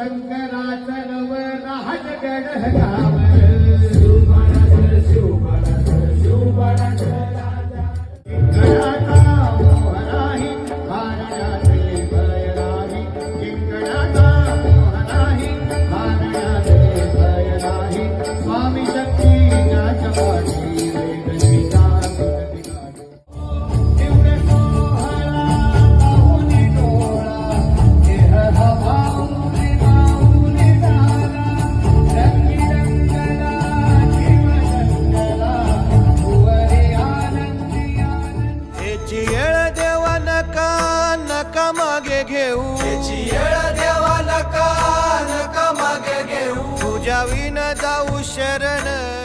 शंकराचं नव राज गडगाव नका मागे घेऊ त्याची येळ देवा नका मागे घेऊ तुझ्या विन जाऊ शरण